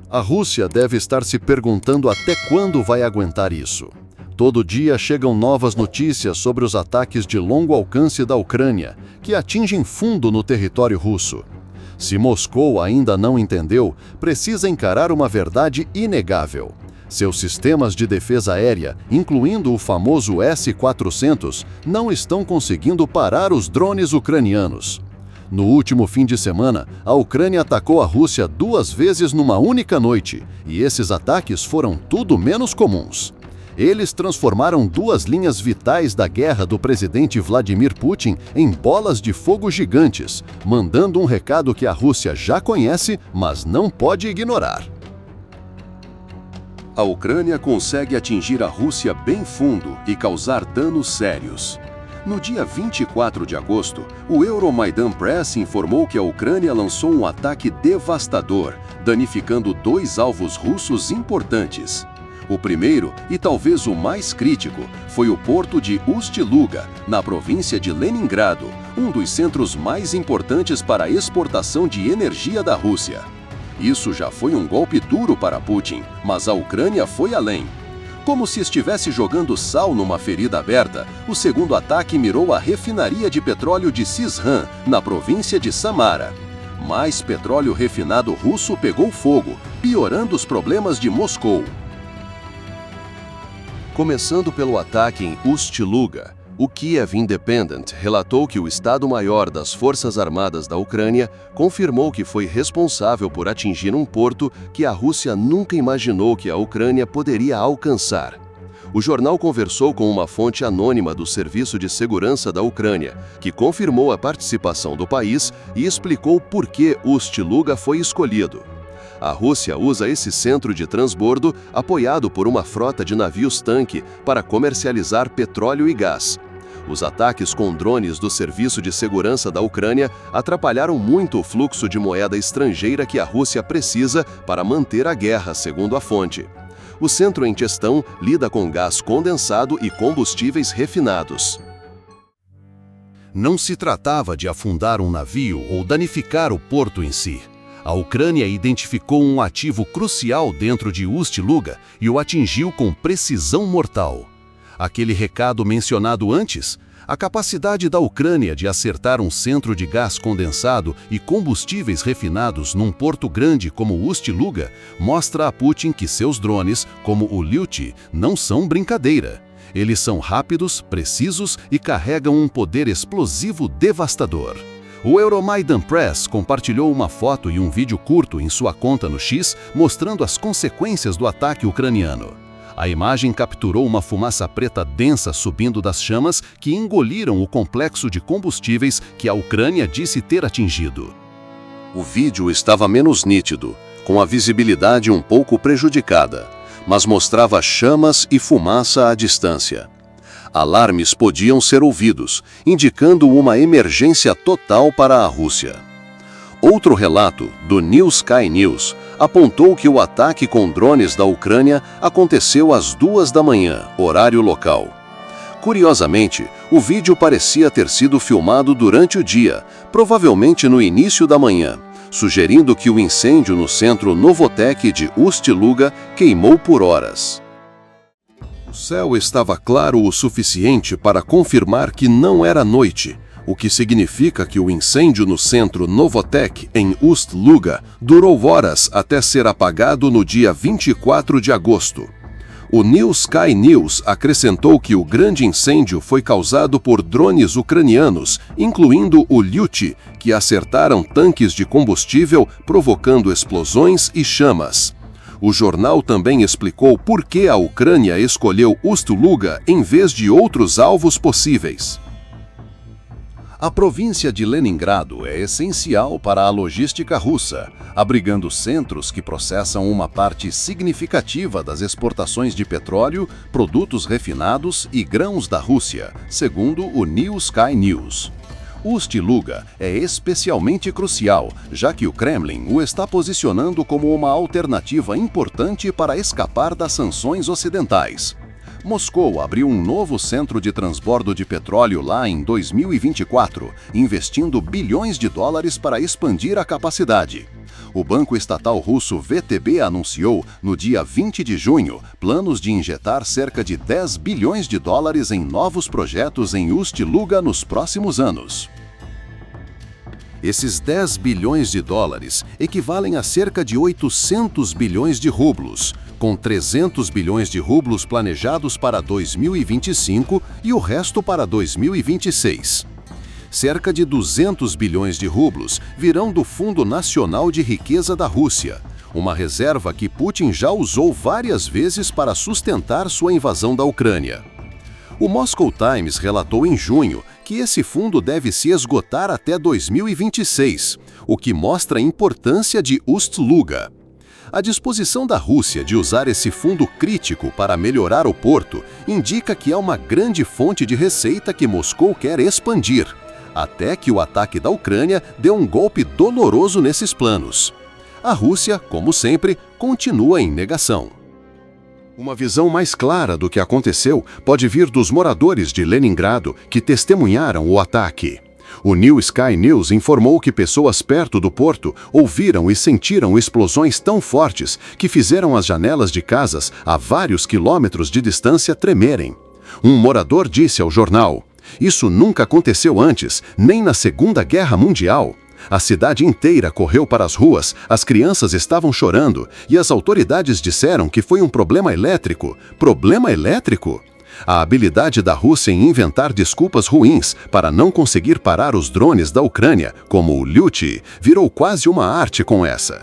A Rússia deve estar se perguntando até quando vai aguentar isso. Todo dia chegam novas notícias sobre os ataques de longo alcance da Ucrânia, que atingem fundo no território russo. Se Moscou ainda não entendeu, precisa encarar uma verdade inegável. Seus sistemas de defesa aérea, incluindo o famoso S-400, não estão conseguindo parar os drones ucranianos. No último fim de semana, a Ucrânia atacou a Rússia 2 vezes numa única noite, e esses ataques foram tudo menos comuns. Eles transformaram 2 linhas vitais da guerra do presidente Vladimir Putin em bolas de fogo gigantes, mandando um recado que a Rússia já conhece, mas não pode ignorar. A Ucrânia consegue atingir a Rússia bem fundo e causar danos sérios. No dia 24 de agosto, o Euromaidan Press informou que a Ucrânia lançou um ataque devastador, danificando 2 alvos russos importantes. O primeiro, e talvez o mais crítico, foi o porto de Ust-Luga, na província de Leningrado, um dos centros mais importantes para a exportação de energia da Rússia. Isso já foi um golpe duro para Putin, mas a Ucrânia foi além. Como se estivesse jogando sal numa ferida aberta, o segundo ataque mirou a refinaria de petróleo de Syzhan, na província de Samara. Mais petróleo refinado russo pegou fogo, piorando os problemas de Moscou. Começando pelo ataque em Ust-Luga, o Kiev Independent relatou que o Estado-Maior das Forças Armadas da Ucrânia confirmou que foi responsável por atingir um porto que a Rússia nunca imaginou que a Ucrânia poderia alcançar. O jornal conversou com uma fonte anônima do Serviço de Segurança da Ucrânia, que confirmou a participação do país e explicou por que Ust-Luga foi escolhido. A Rússia usa esse centro de transbordo, apoiado por uma frota de navios-tanque, para comercializar petróleo e gás. Os ataques com drones do Serviço de Segurança da Ucrânia atrapalharam muito o fluxo de moeda estrangeira que a Rússia precisa para manter a guerra, segundo a fonte. O centro em questão lida com gás condensado e combustíveis refinados. Não se tratava de afundar um navio ou danificar o porto em si. A Ucrânia identificou um ativo crucial dentro de Ust-Luga e o atingiu com precisão mortal. Aquele recado mencionado antes, a capacidade da Ucrânia de acertar um centro de gás condensado e combustíveis refinados num porto grande como Ust-Luga, mostra a Putin que seus drones, como o Lyuty, não são brincadeira. Eles são rápidos, precisos e carregam um poder explosivo devastador. O Euromaidan Press compartilhou uma foto e um vídeo curto em sua conta no X, mostrando as consequências do ataque ucraniano. A imagem capturou uma fumaça preta densa subindo das chamas que engoliram o complexo de combustíveis que a Ucrânia disse ter atingido. O vídeo estava menos nítido, com a visibilidade um pouco prejudicada, mas mostrava chamas e fumaça à distância. Alarmes podiam ser ouvidos, indicando uma emergência total para a Rússia. Outro relato, do New Sky News, apontou que o ataque com drones da Ucrânia aconteceu às 2 da manhã, horário local. Curiosamente, o vídeo parecia ter sido filmado durante o dia, provavelmente no início da manhã, sugerindo que o incêndio no centro Novotek de Ust-Luga queimou por horas. O céu estava claro o suficiente para confirmar que não era noite, o que significa que o incêndio no centro Novotek, em Ust-Luga, durou horas até ser apagado no dia 24 de agosto. O New Sky News acrescentou que o grande incêndio foi causado por drones ucranianos, incluindo o Lyuty, que acertaram tanques de combustível, provocando explosões e chamas. O jornal também explicou por que a Ucrânia escolheu Ust-Luga em vez de outros alvos possíveis. A província de Leningrado é essencial para a logística russa, abrigando centros que processam uma parte significativa das exportações de petróleo, produtos refinados e grãos da Rússia, segundo o New Sky News. Ust-Luga é especialmente crucial, já que o Kremlin o está posicionando como uma alternativa importante para escapar das sanções ocidentais. Moscou abriu um novo centro de transbordo de petróleo lá em 2024, investindo bilhões de dólares para expandir a capacidade. O banco estatal russo VTB anunciou, no dia 20 de junho, planos de injetar cerca de 10 bilhões de dólares em novos projetos em Ust-Luga nos próximos anos. Esses 10 bilhões de dólares equivalem a cerca de 800 bilhões de rublos, com 300 bilhões de rublos planejados para 2025 e o resto para 2026. Cerca de 200 bilhões de rublos virão do Fundo Nacional de Riqueza da Rússia, uma reserva que Putin já usou várias vezes para sustentar sua invasão da Ucrânia. O Moscow Times relatou em junho que esse fundo deve se esgotar até 2026, o que mostra a importância de Ust-Luga. A disposição da Rússia de usar esse fundo crítico para melhorar o porto indica que é uma grande fonte de receita que Moscou quer expandir, até que o ataque da Ucrânia deu um golpe doloroso nesses planos. A Rússia, como sempre, continua em negação. Uma visão mais clara do que aconteceu pode vir dos moradores de Leningrado que testemunharam o ataque. O New Sky News informou que pessoas perto do porto ouviram e sentiram explosões tão fortes que fizeram as janelas de casas a vários quilômetros de distância tremerem. Um morador disse ao jornal: "Isso nunca aconteceu antes, nem na Segunda Guerra Mundial. A cidade inteira correu para as ruas, as crianças estavam chorando e as autoridades disseram que foi um problema elétrico. Problema elétrico?" A habilidade da Rússia em inventar desculpas ruins para não conseguir parar os drones da Ucrânia, como o Lyuti, virou quase uma arte com essa.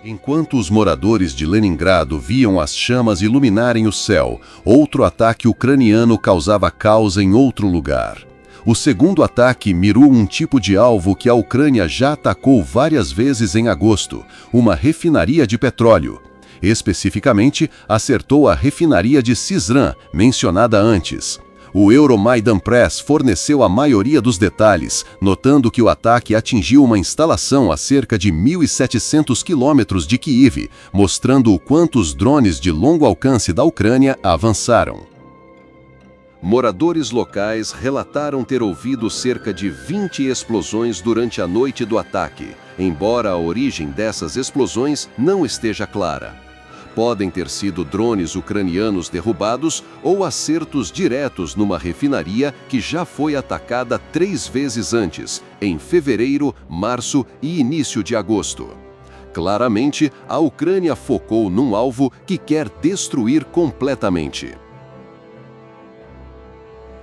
Enquanto os moradores de Leningrado viam as chamas iluminarem o céu, outro ataque ucraniano causava caos em outro lugar. O segundo ataque mirou um tipo de alvo que a Ucrânia já atacou várias vezes em agosto, uma refinaria de petróleo. Especificamente, acertou a refinaria de Syzran, mencionada antes. O Euromaidan Press forneceu a maioria dos detalhes, notando que o ataque atingiu uma instalação a cerca de 1.700 quilômetros de Kyiv, mostrando o quanto os drones de longo alcance da Ucrânia avançaram. Moradores locais relataram ter ouvido cerca de 20 explosões durante a noite do ataque, embora a origem dessas explosões não esteja clara. Podem ter sido drones ucranianos derrubados ou acertos diretos numa refinaria que já foi atacada 3 vezes antes, em fevereiro, março e início de agosto. Claramente, a Ucrânia focou num alvo que quer destruir completamente.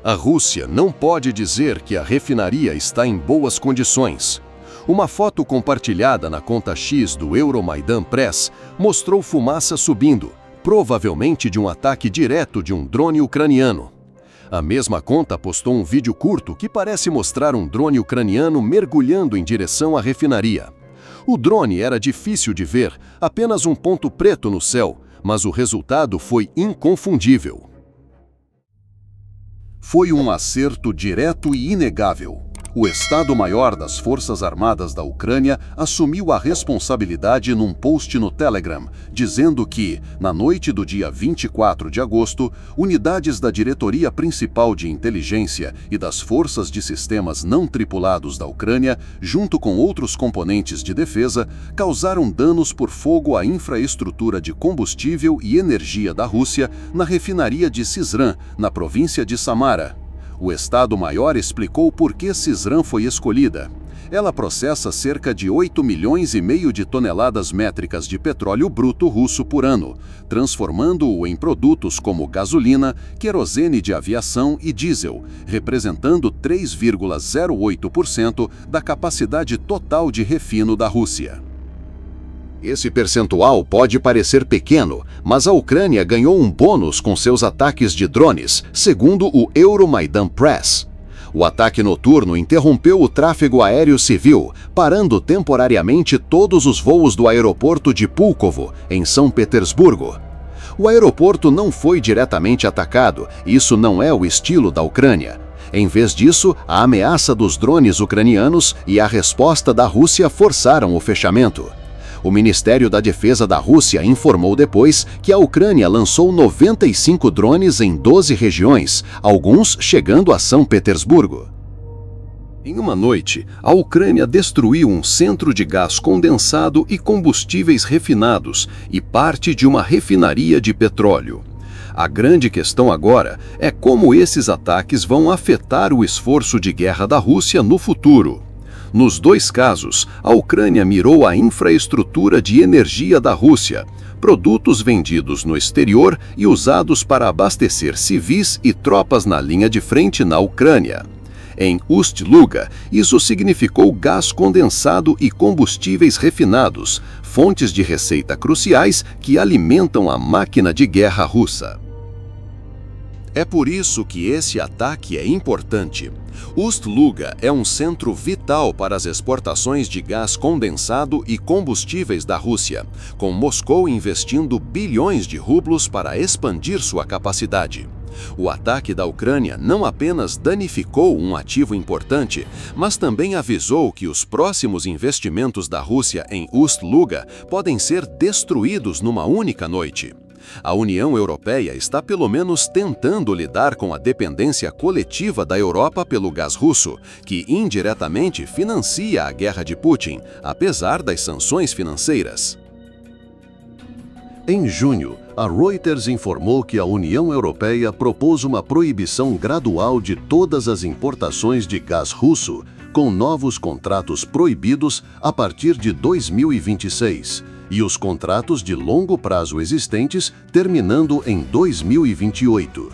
A Rússia não pode dizer que a refinaria está em boas condições. Uma foto compartilhada na conta X do Euromaidan Press mostrou fumaça subindo, provavelmente de um ataque direto de um drone ucraniano. A mesma conta postou um vídeo curto que parece mostrar um drone ucraniano mergulhando em direção à refinaria. O drone era difícil de ver, apenas um ponto preto no céu, mas o resultado foi inconfundível. Foi um acerto direto e inegável. O Estado-Maior das Forças Armadas da Ucrânia assumiu a responsabilidade num post no Telegram, dizendo que, na noite do dia 24 de agosto, unidades da Diretoria Principal de Inteligência e das Forças de Sistemas Não Tripulados da Ucrânia, junto com outros componentes de defesa, causaram danos por fogo à infraestrutura de combustível e energia da Rússia na refinaria de Syzran, na província de Samara. O Estado-Maior explicou por que Syzran foi escolhida. Ela processa cerca de 8,5 milhões de toneladas métricas de petróleo bruto russo por ano, transformando-o em produtos como gasolina, querosene de aviação e diesel, representando 3,08% da capacidade total de refino da Rússia. Esse percentual pode parecer pequeno, mas a Ucrânia ganhou um bônus com seus ataques de drones, segundo o Euromaidan Press. O ataque noturno interrompeu o tráfego aéreo civil, parando temporariamente todos os voos do aeroporto de Pulkovo, em São Petersburgo. O aeroporto não foi diretamente atacado, isso não é o estilo da Ucrânia. Em vez disso, a ameaça dos drones ucranianos e a resposta da Rússia forçaram o fechamento. O Ministério da Defesa da Rússia informou depois que a Ucrânia lançou 95 drones em 12 regiões, alguns chegando a São Petersburgo. Em uma noite, a Ucrânia destruiu um centro de gás condensado e combustíveis refinados e parte de uma refinaria de petróleo. A grande questão agora é como esses ataques vão afetar o esforço de guerra da Rússia no futuro. Nos dois casos, a Ucrânia mirou a infraestrutura de energia da Rússia, produtos vendidos no exterior e usados para abastecer civis e tropas na linha de frente na Ucrânia. Em Ust-Luga, isso significou gás condensado e combustíveis refinados, fontes de receita cruciais que alimentam a máquina de guerra russa. É por isso que esse ataque é importante. Ust-Luga é um centro vital para as exportações de gás condensado e combustíveis da Rússia, com Moscou investindo bilhões de rublos para expandir sua capacidade. O ataque da Ucrânia não apenas danificou um ativo importante, mas também avisou que os próximos investimentos da Rússia em Ust-Luga podem ser destruídos numa única noite. A União Europeia está pelo menos tentando lidar com a dependência coletiva da Europa pelo gás russo, que indiretamente financia a guerra de Putin, apesar das sanções financeiras. Em junho, a Reuters informou que a União Europeia propôs uma proibição gradual de todas as importações de gás russo, com novos contratos proibidos a partir de 2026, e os contratos de longo prazo existentes terminando em 2028.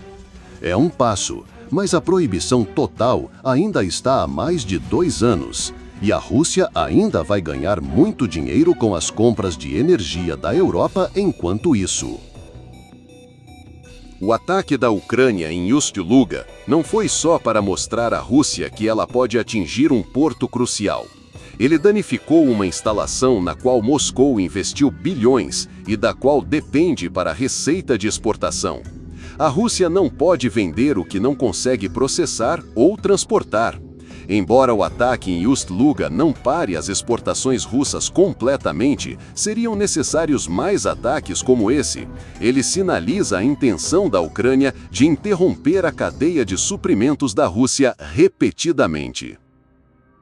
É um passo, mas a proibição total ainda está há mais de 2 anos. E a Rússia ainda vai ganhar muito dinheiro com as compras de energia da Europa enquanto isso. O ataque da Ucrânia em Ust-Luga não foi só para mostrar à Rússia que ela pode atingir um porto crucial. Ele danificou uma instalação na qual Moscou investiu bilhões e da qual depende para a receita de exportação. A Rússia não pode vender o que não consegue processar ou transportar. Embora o ataque em Ust-Luga não pare as exportações russas completamente, seriam necessários mais ataques como esse. Ele sinaliza a intenção da Ucrânia de interromper a cadeia de suprimentos da Rússia repetidamente.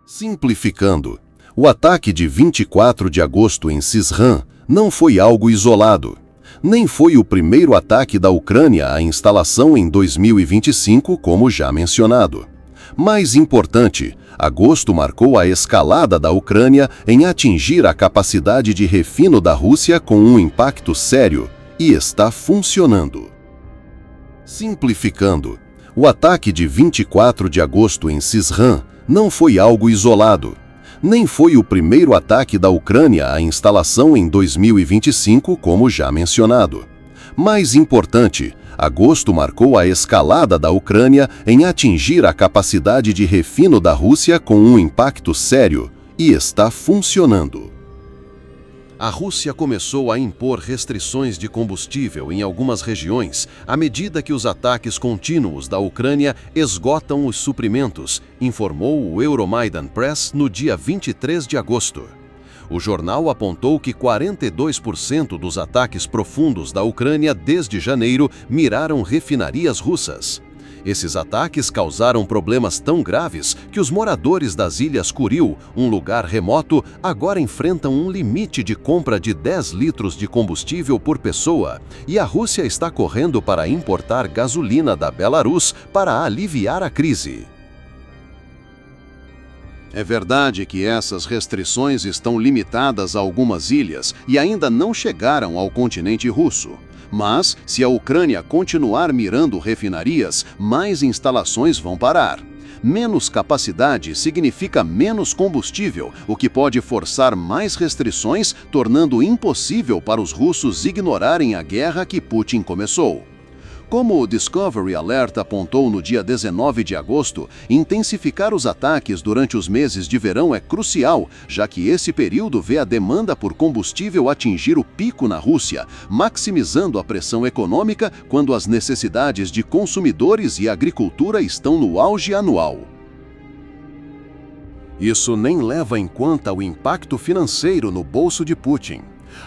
Simplificando, o ataque de 24 de agosto em Syzran não foi algo isolado. Nem foi o primeiro ataque da Ucrânia à instalação em 2025, como já mencionado. Mais importante, agosto marcou a escalada da Ucrânia em atingir a capacidade de refino da Rússia com um impacto sério, e está funcionando. Simplificando, o ataque de 24 de agosto em Syzran não foi algo isolado. Nem foi o primeiro ataque da Ucrânia à instalação em 2025, como já mencionado. Mais importante, agosto marcou a escalada da Ucrânia em atingir a capacidade de refino da Rússia com um impacto sério, e está funcionando. A Rússia começou a impor restrições de combustível em algumas regiões à medida que os ataques contínuos da Ucrânia esgotam os suprimentos, informou o Euromaidan Press no dia 23 de agosto. O jornal apontou que 42% dos ataques profundos da Ucrânia desde janeiro miraram refinarias russas. Esses ataques causaram problemas tão graves que os moradores das Ilhas Kuril, um lugar remoto, agora enfrentam um limite de compra de 10 litros de combustível por pessoa, e a Rússia está correndo para importar gasolina da Belarus para aliviar a crise. É verdade que essas restrições estão limitadas a algumas ilhas e ainda não chegaram ao continente russo. Mas, se a Ucrânia continuar mirando refinarias, mais instalações vão parar. Menos capacidade significa menos combustível, o que pode forçar mais restrições, tornando impossível para os russos ignorarem a guerra que Putin começou. Como o Discovery Alert apontou no dia 19 de agosto, intensificar os ataques durante os meses de verão é crucial, já que esse período vê a demanda por combustível atingir o pico na Rússia, maximizando a pressão econômica quando as necessidades de consumidores e agricultura estão no auge anual. Isso nem leva em conta o impacto financeiro no bolso de Putin.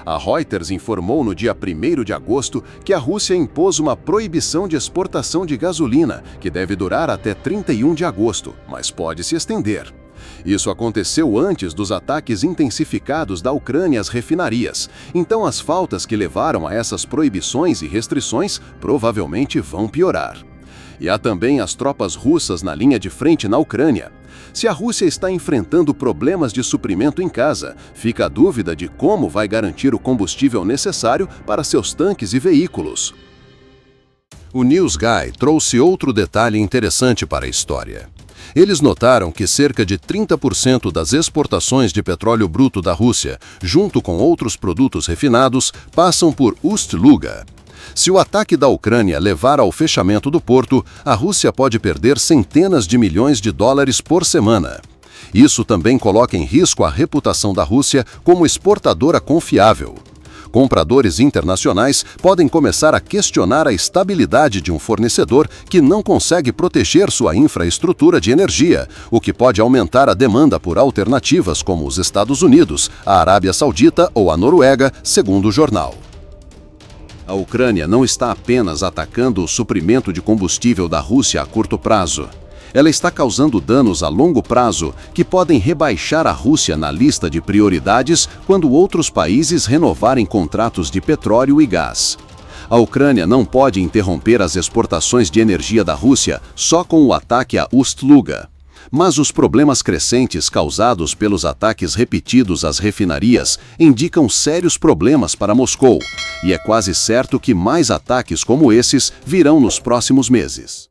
A Reuters informou no dia 1º de agosto que a Rússia impôs uma proibição de exportação de gasolina, que deve durar até 31 de agosto, mas pode se estender. Isso aconteceu antes dos ataques intensificados da Ucrânia às refinarias, então as faltas que levaram a essas proibições e restrições provavelmente vão piorar. E há também as tropas russas na linha de frente na Ucrânia. Se a Rússia está enfrentando problemas de suprimento em casa, fica a dúvida de como vai garantir o combustível necessário para seus tanques e veículos. O NewsGuy trouxe outro detalhe interessante para a história. Eles notaram que cerca de 30% das exportações de petróleo bruto da Rússia, junto com outros produtos refinados, passam por Ust-Luga. Se o ataque da Ucrânia levar ao fechamento do porto, a Rússia pode perder centenas de milhões de dólares por semana. Isso também coloca em risco a reputação da Rússia como exportadora confiável. Compradores internacionais podem começar a questionar a estabilidade de um fornecedor que não consegue proteger sua infraestrutura de energia, o que pode aumentar a demanda por alternativas como os Estados Unidos, a Arábia Saudita ou a Noruega, segundo o jornal. A Ucrânia não está apenas atacando o suprimento de combustível da Rússia a curto prazo. Ela está causando danos a longo prazo que podem rebaixar a Rússia na lista de prioridades quando outros países renovarem contratos de petróleo e gás. A Ucrânia não pode interromper as exportações de energia da Rússia só com o ataque a Ust-Luga. Mas os problemas crescentes causados pelos ataques repetidos às refinarias indicam sérios problemas para Moscou, e é quase certo que mais ataques como esses virão nos próximos meses.